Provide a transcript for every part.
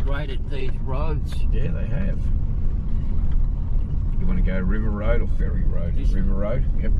upgraded these roads. Yeah, they have. You want to go River Road or Ferry Road? River Road, yep.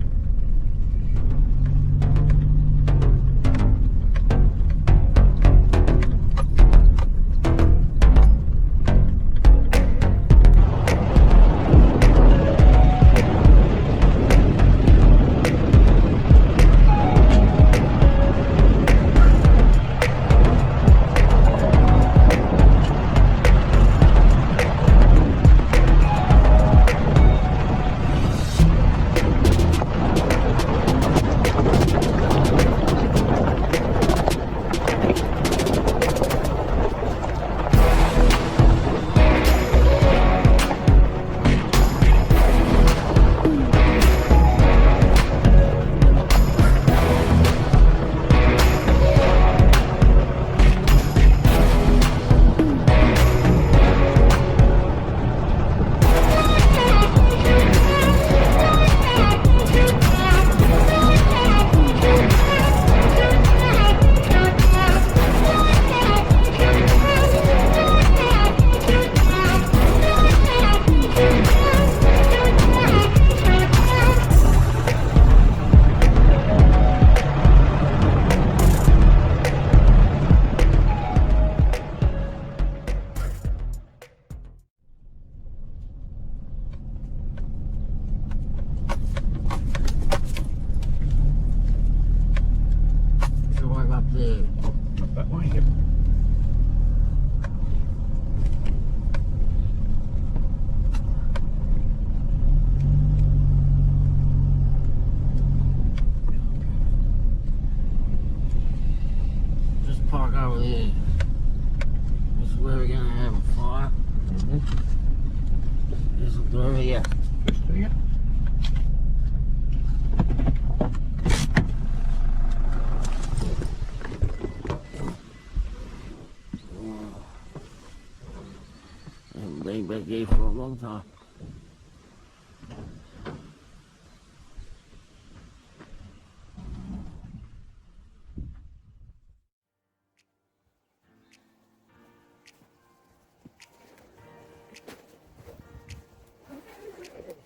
Been back here for a long time.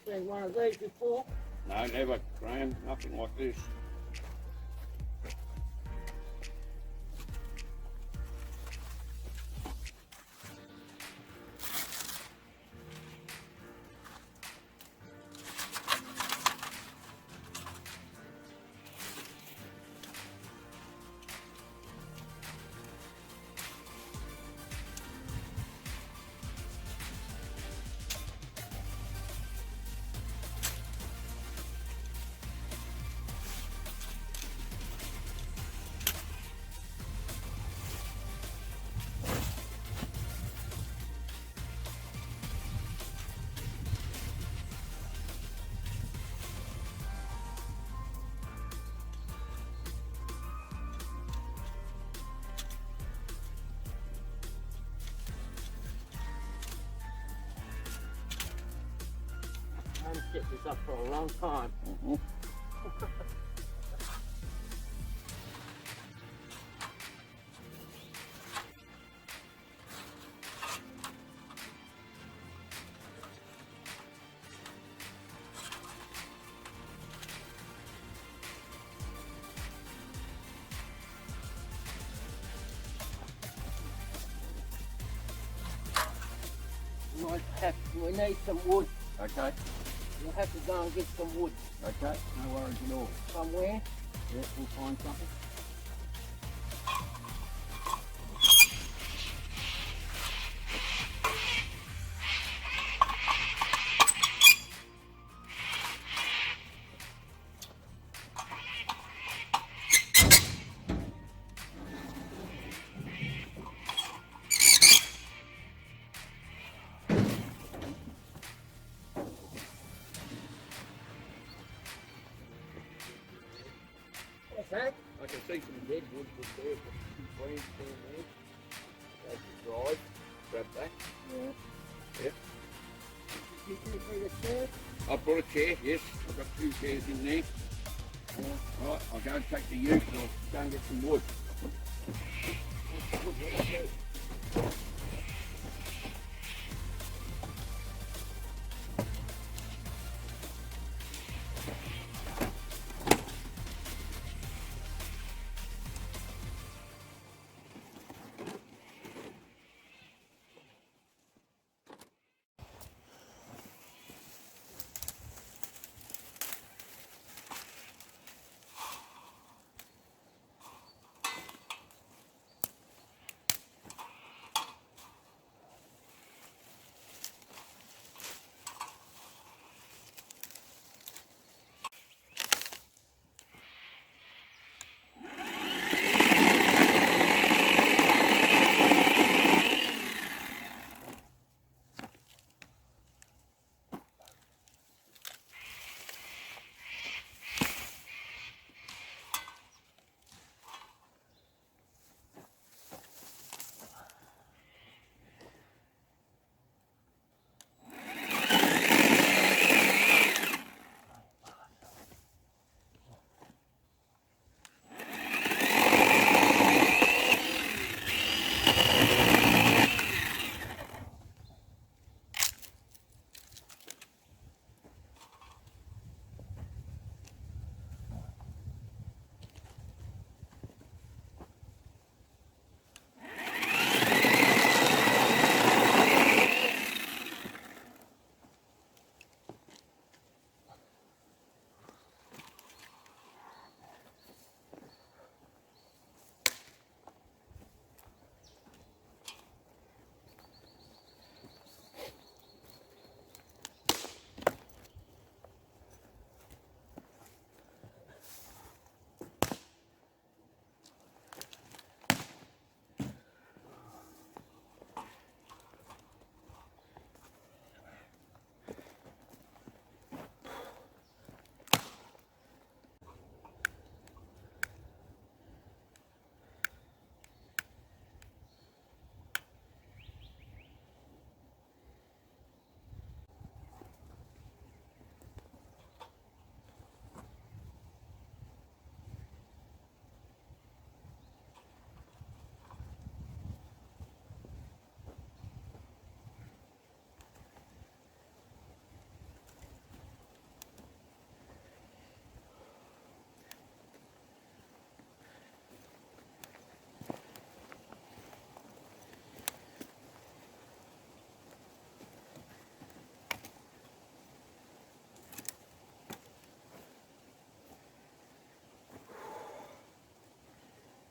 Seen one of these before? No, never, Graham. Nothing like this. I've set this up for a long time. We need some wood. Okay, We'll have to go and get some wood. okay, no worries at all. Somewhere. Yeah, we'll find something. Okay. I can see some deadwood just there, but some branches down there. That's the drive. Grab that. Yeah. Yep. You can bring a chair. I've brought a chair, yes. I've got 2 chairs in there. Yeah. Right, I'll go and take the ute and I'll go and get some wood.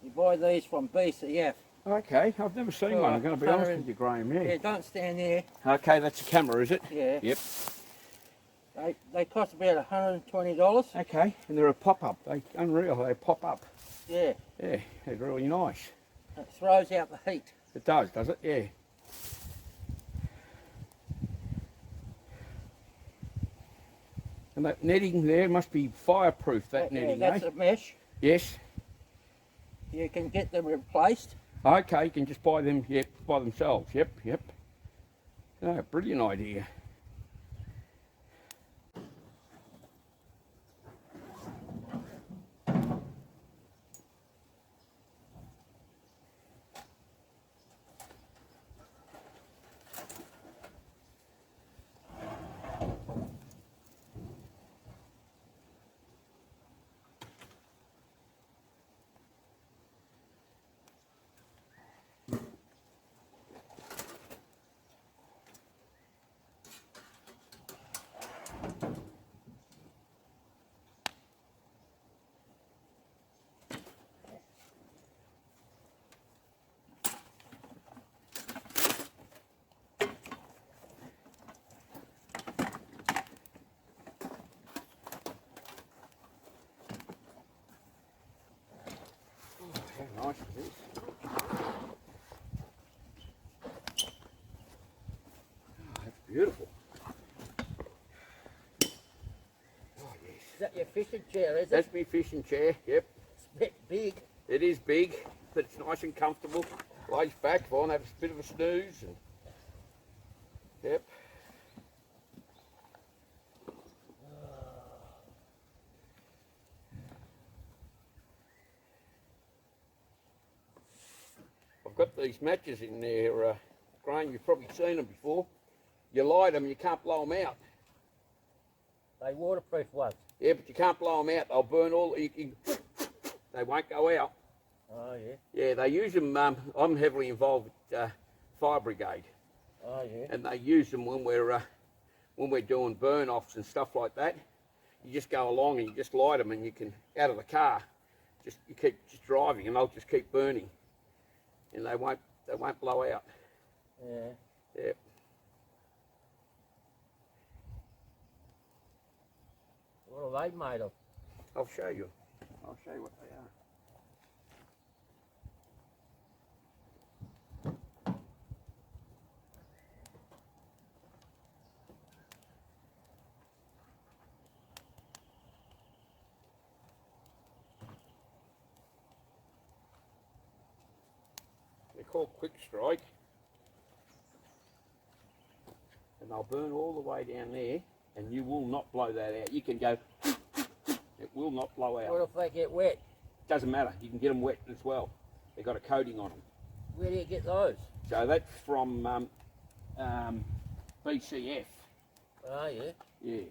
You buy these from BCF. Okay, I've never seen For one. I'm going to be honest 100 with you, Graham. Yeah, Yeah. don't stand there. Okay, that's a camera, is it? Yeah. Yep. They cost about $120. Okay, and they're a pop-up. They unreal. They pop up. Yeah. Yeah, they're really nice. It throws out the heat. It does it? Yeah. And that netting there must be fireproof, that netting, that's eh? a mesh. Yes. You can get them replaced. Okay, you can just buy them, yep, by themselves. Yep. Oh, brilliant idea. How nice is this? Oh, that's beautiful. Oh, yes. Is that your fishing chair, is it? That's my fishing chair, yep. It's a bit big. It is big, but it's nice and comfortable. Lays back if I want to have a bit of a snooze. And, yep. I've got these matches in there, Graham, you've probably seen them before. You light them, you can't blow them out. They waterproof ones. Yeah, but you can't blow them out. They'll burn all. They won't go out. Oh yeah. Yeah, they use them. I'm heavily involved with fire brigade, Oh yeah. and they use them when we're doing burn offs and stuff like that. You just go along and you just light them, and you can out of the car. You keep just driving, and they'll just keep burning, and they won't blow out. Yeah. Yeah. What are they made of? I'll show you. I'll show you what they are. They're called Quick Strike, and they'll burn all the way down there, and you will not blow that out. You can go, it will not blow out. What if they get wet? Doesn't matter, you can get them wet as well. They've got a coating on them. Where do you get those? So that's from BCF. Oh yeah. Yeah,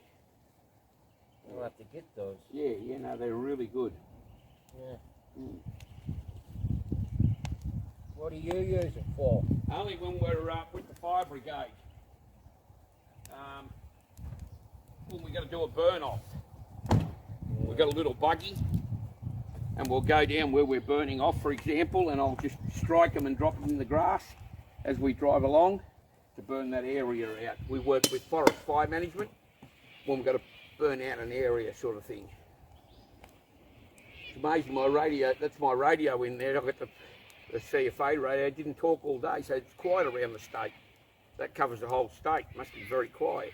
We'll have to get those. yeah, no, they're really good. Yeah. Mm. What do you use it for? Only when we're with the fire brigade. When we got to do a burn off. We've got a little buggy, and we'll go down where we're burning off, for example, and I'll just strike them and drop them in the grass as we drive along to burn that area out. We work with forest fire management when we've got to burn out an area, sort of thing. It's amazing, my radio, that's my radio in there. I've got the CFA radio. It didn't talk all day, so it's quiet around the state. That covers the whole state. Must be very quiet.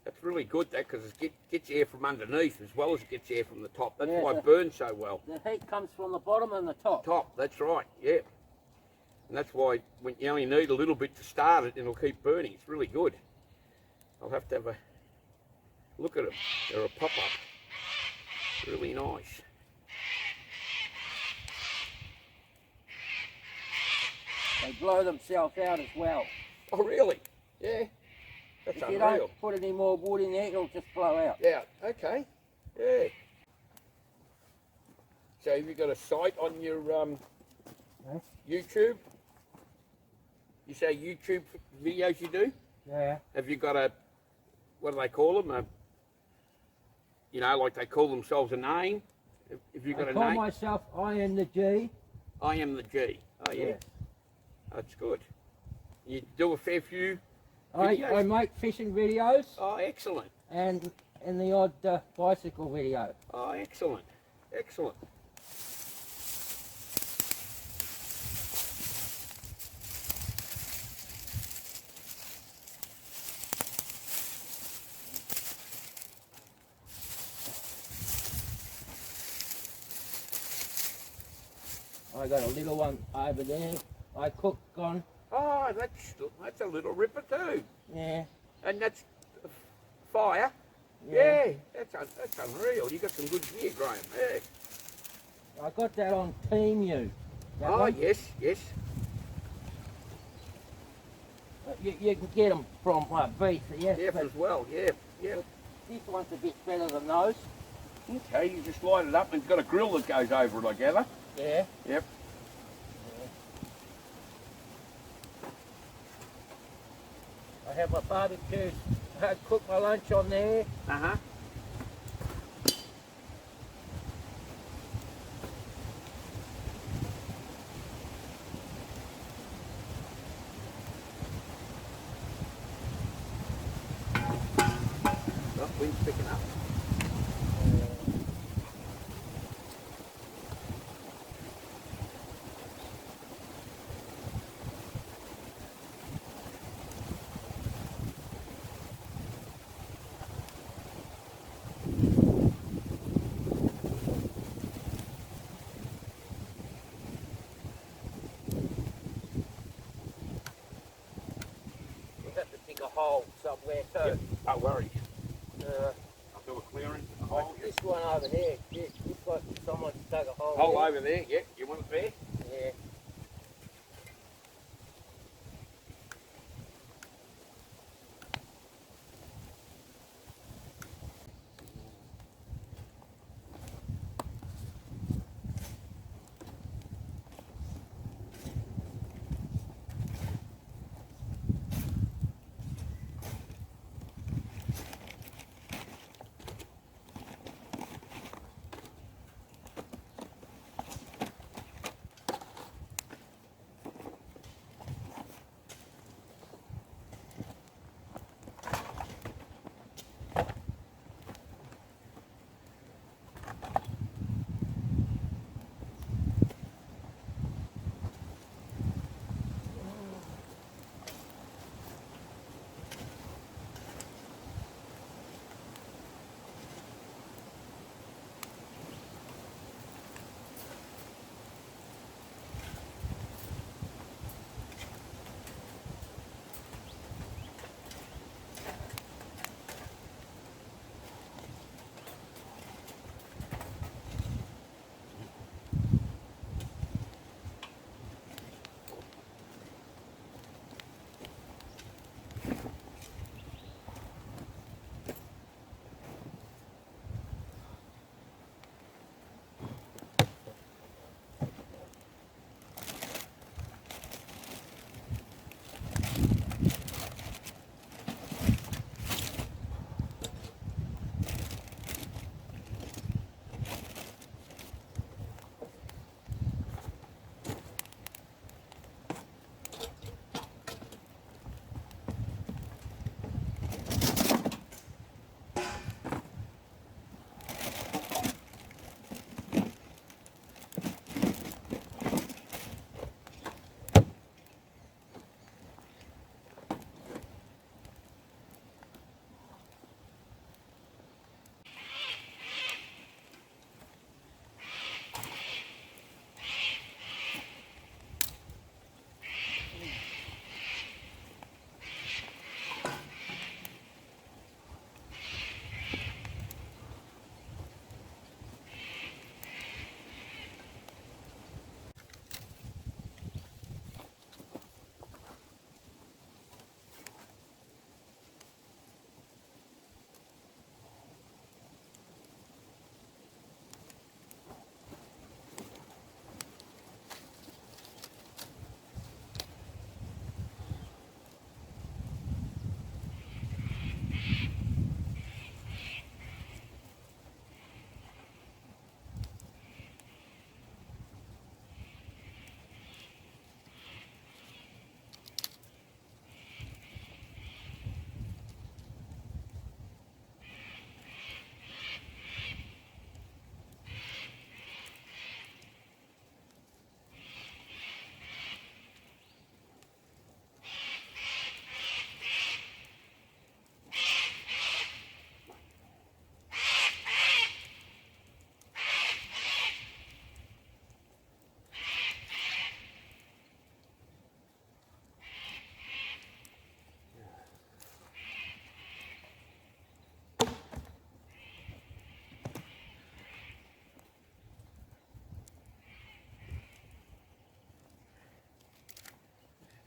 That's really good, that, because it gets air from underneath as well as it gets air from the top. That's why it burns so well. The heat comes from the bottom and the top. Top, that's right, yeah. And that's why when you only need a little bit to start it, and it'll keep burning. It's really good. I'll have to have a look at them. They're a pop-up. Really nice. They blow themselves out as well. Oh, really? Yeah. That's If you unreal. don't put any more wood in there, it'll just blow out. Yeah, okay. Yeah. So have you got a site on your YouTube? You say YouTube videos you do? Yeah. Have you got a, what do they call them? You know, like they call themselves a name. Have you got I a call name? myself I am the G. I am the G. Oh yeah, Yes. that's good. You do a fair few I videos? make fishing videos Oh, excellent. and the odd bicycle video. Oh, excellent. Excellent. I got a little one over there. I cook on. Oh, that's a little ripper too. Yeah. And that's fire. Yeah. Yeah, that's unreal. You got some good gear, Graham. Yeah. I got that on Team U. That Oh, one. yes, yes. You can get them from Beef, yes, Yeah, but as well. Yeah, yeah. this one's a bit better than those. Okay, you just light it up and it's got a grill that goes over it, I gather. Yeah. Yep. I have my barbecue. I cook my lunch on there. Uh-huh. Oh, wind's picking up. We'll have to dig a hole somewhere too. Yep. No worries. Uh, I'll do a clearing. A like hole. this one over there. Yeah, looks like someone's dug a hole. Hole there. over there. Yep. You want it there? Yeah.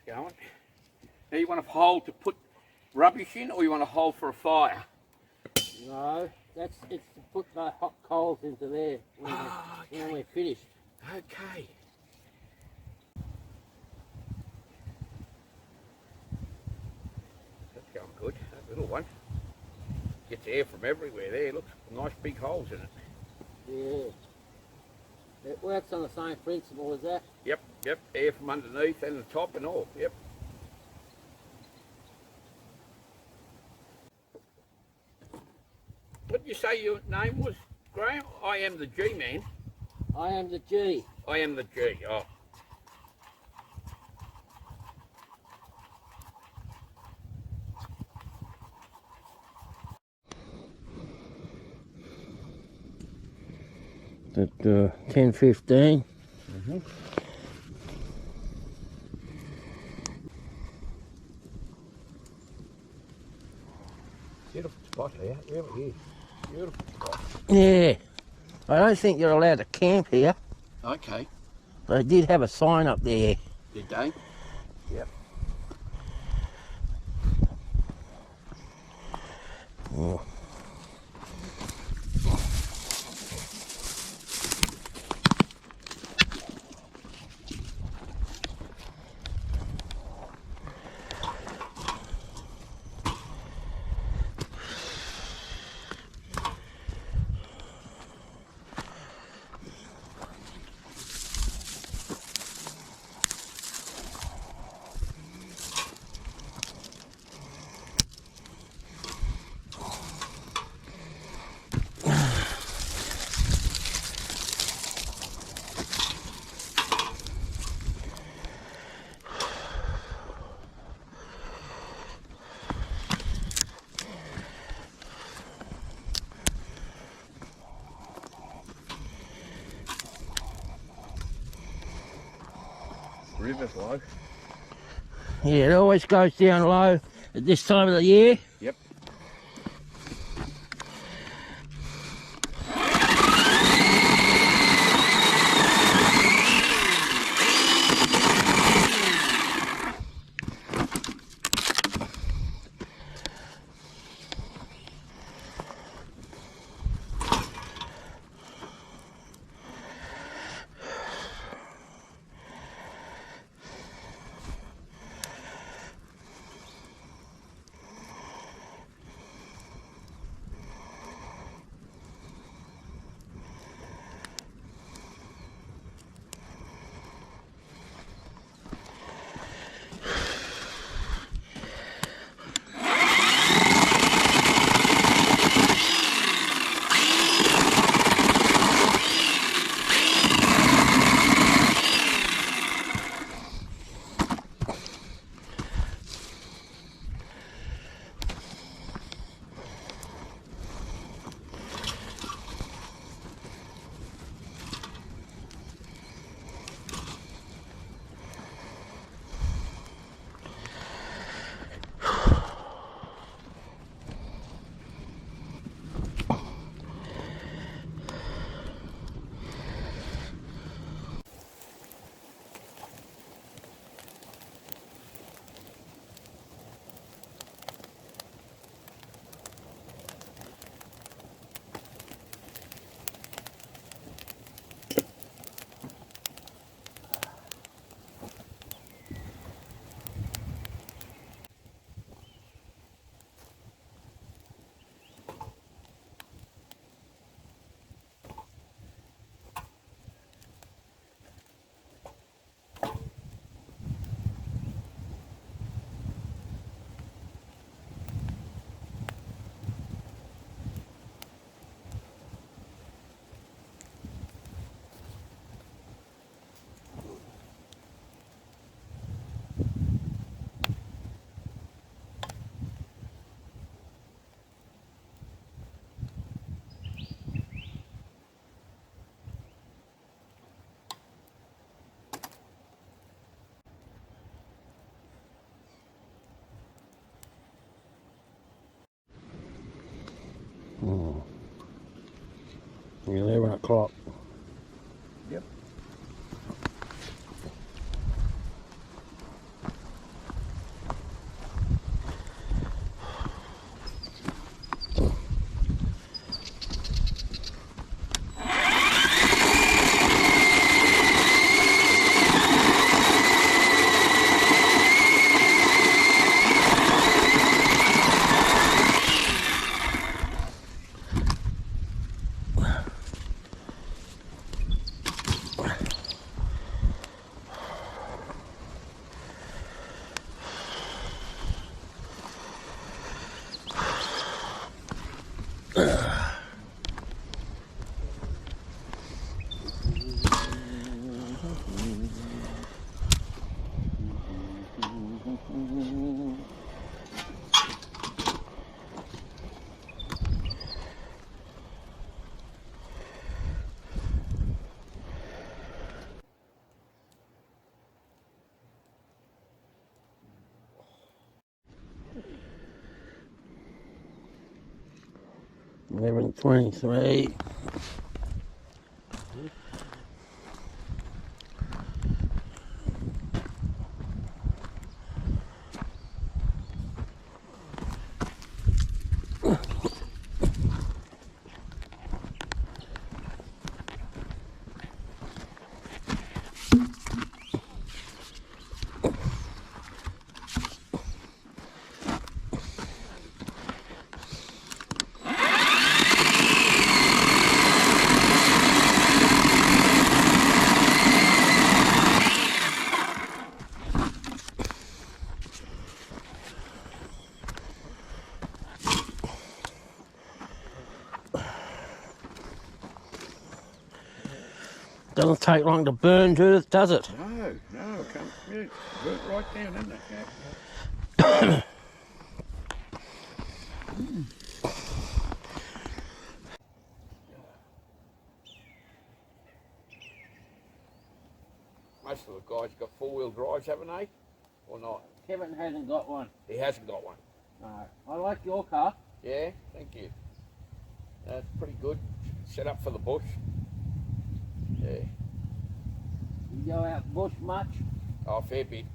going. Now you want a hole to put rubbish in, or you want a hole for a fire? No, it's to put the hot coals into there when we're finished. Okay. That's going good, that little one. Gets air from everywhere there, look, nice big holes in it. Yeah. It works on the same principle as that. Yep, air from underneath and the top and all, yep. What did you say your name was, Graham? I am the G man. I am the G. I am the G, oh. At 10:15. Beautiful spot here, it really is. Beautiful spot. Yeah. I don't think you're allowed to camp here. Okay. They did have a sign up there. Did they? Yep. Oh. River's low. Yeah, it always goes down low at this time of the year. Yep. Oh. 11 o'clock. Yep. $11.23. Doesn't take long to burn, Judith, does it? No, come, yeah, burnt right down, isn't it? Yeah. Most of the guys got four-wheel drives, haven't they? Or not? Kevin hasn't got one. He hasn't got one. No. I like your car. Yeah, thank you. That's pretty good. Set up for the bush. Yeah. You go out bush much? Oh, fair bit.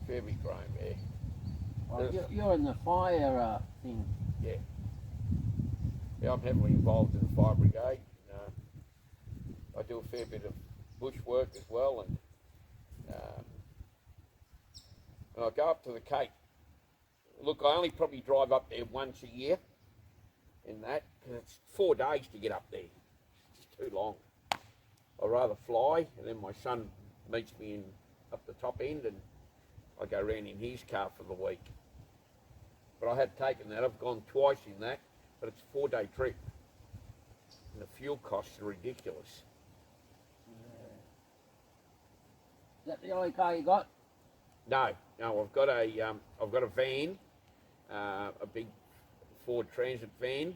Fair bit, Graham, yeah. Oh, you're in the fire thing. Yeah. Yeah, I'm heavily involved in the fire brigade. I do a fair bit of bush work as well, and I go up to the Cape. Look, I only probably drive up there once a year in that, because it's 4 days to get up there. It's too long. I'd rather fly, and then my son meets me in up the top end, and I go round in his car for the week. But I have taken that. I've gone twice in that, but it's a 4-day trip. And the fuel costs are ridiculous. Is that the only car you got? No, I've got a van, a big Ford Transit van,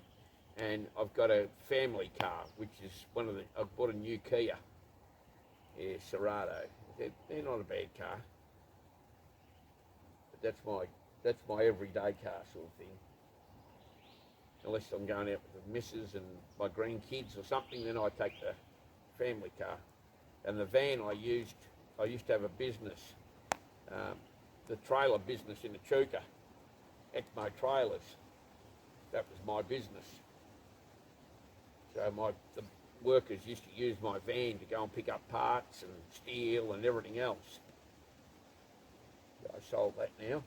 and I've got a family car, which is I've bought a new Kia, Serato. They're not a bad car, but that's my everyday car sort of thing. Unless I'm going out with the missus and my grandkids or something, then I take the family car. And the van I used to have a business, the trailer business in Echuca, Exmo Trailers. That was my business. So the workers used to use my van to go and pick up parts and steel and everything else. So I sold that now.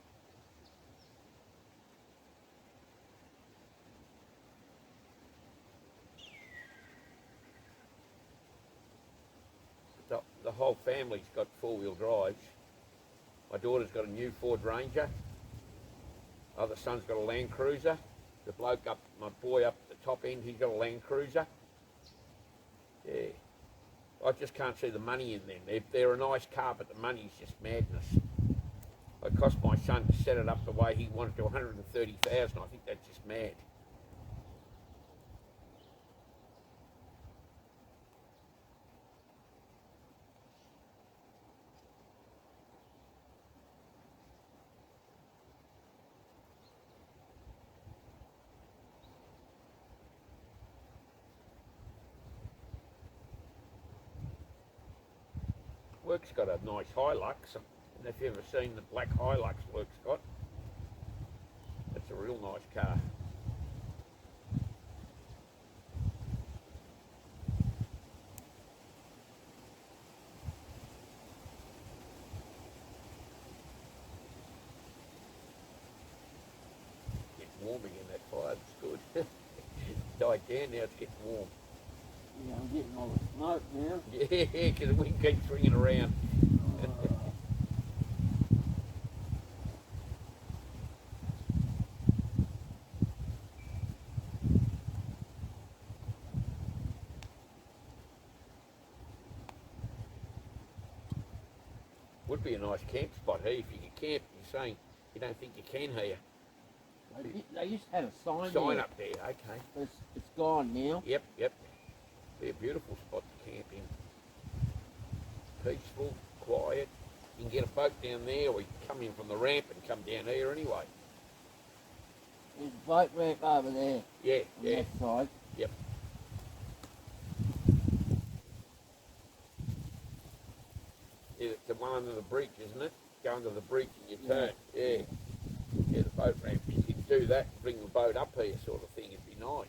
The whole family's got four-wheel drives. My daughter's got a new Ford Ranger. Other son's got a Land Cruiser. The bloke my boy up at the top end, he's got a Land Cruiser. Yeah. I just can't see the money in them. They're a nice car, but the money's just madness. It cost my son to set it up the way he wanted to, $130,000. I think that's just mad. Work's got a nice Hilux, and if you've ever seen the black Hilux Work's got, that's a real nice car. It's warm again, that fire, it's good. Died down, now it's getting warm. Yeah, I'm getting all the smoke now. Yeah, because the wind keeps swinging around. be a nice camp spot here. If you can camp, you're saying you don't think you can here. They used to have a sign Sign there. up there, okay. But it's gone now. Yep. Be a beautiful spot to camp in. Peaceful, quiet. You can get a boat down there, or you can come in from the ramp and come down here anyway. There's a boat ramp over there Yeah, on that side. Yep. It's the one under the bridge, isn't it? Go under the bridge and you turn. Yeah. Yeah, the boat ramp. You could do that and bring the boat up here, sort of thing. It'd be nice.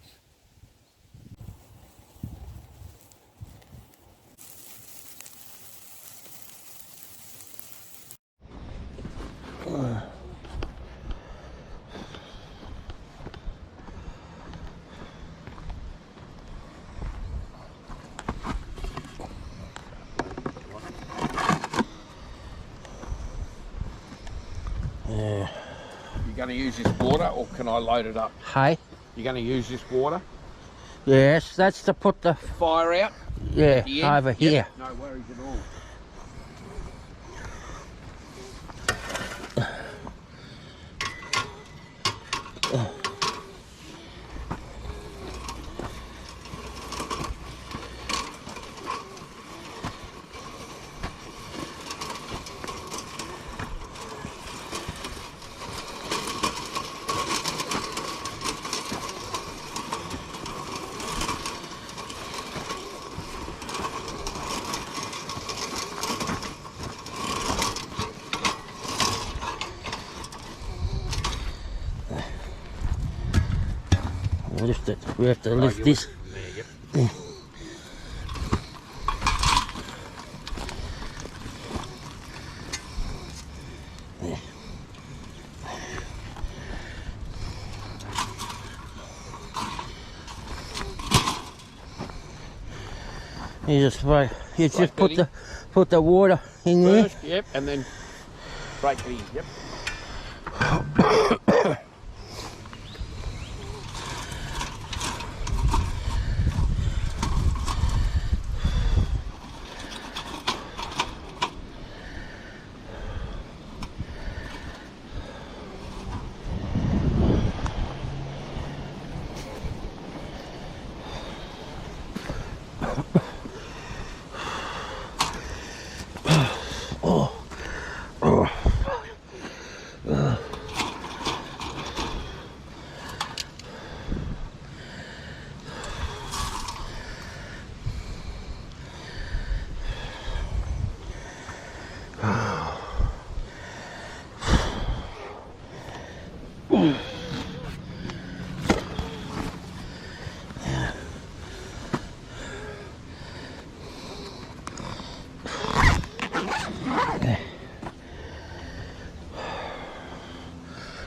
Yeah. You going to use this water, or can I load it up? Hey? You're going to use this water? Yes, that's to put the Fire out? yeah The end? over Yep. here. No worries at all. Lift it. We have to lift this. There, yep. You just Right, put the water in there. First, yep, and then break it in, yep.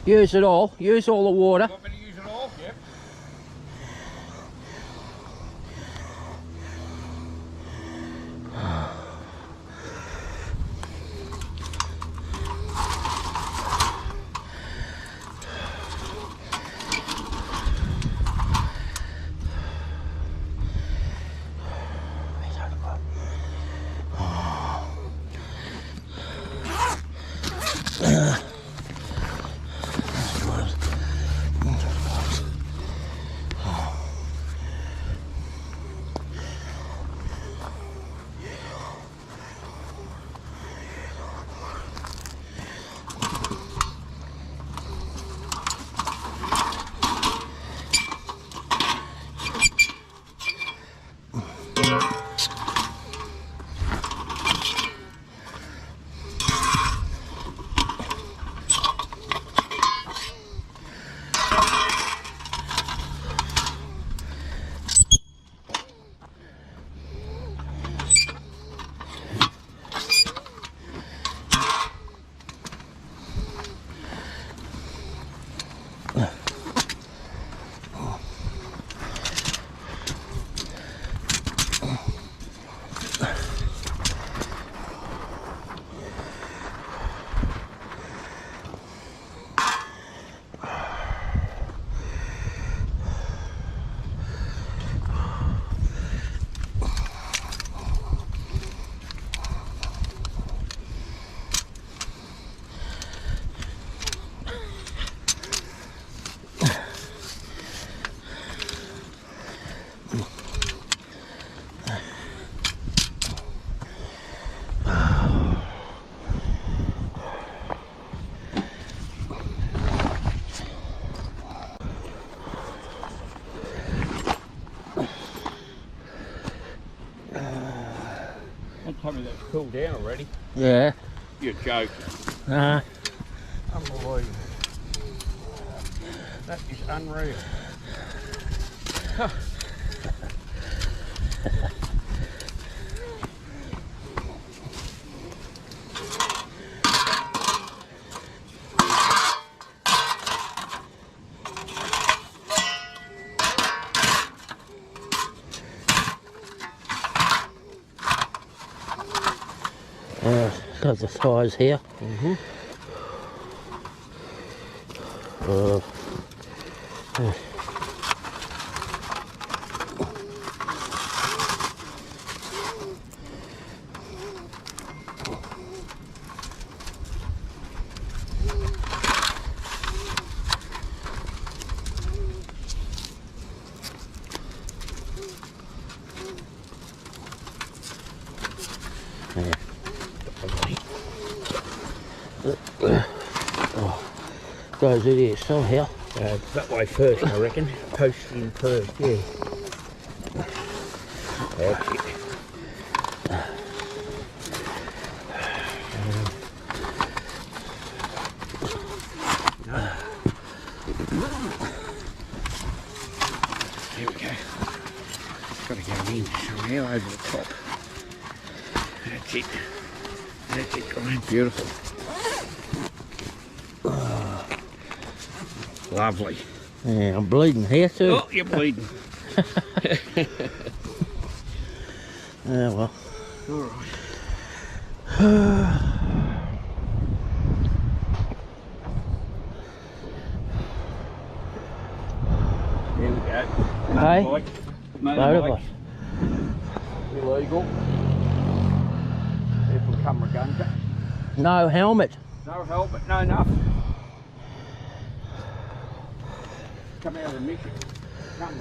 Use it all. Use all the water. Want me to use it all? Yep. Tell me that's cooled down already. Yeah. You're joking. Nah. Unbelievable. That is unreal. Huh. Got the thighs here. Goes in here somehow. That way first, I reckon. Post in first, yeah. That's it. There we go. Got to go in somehow over the top. That's it. That's it, Graham. Beautiful. Lovely. Yeah, I'm bleeding here too. Oh, you're bleeding. Yeah, well. All right. There we go. Hey? Motorbike. Illegal. Therefore Cumragunga. No helmet. No helmet, no nothing. Come out of the mission. Come on.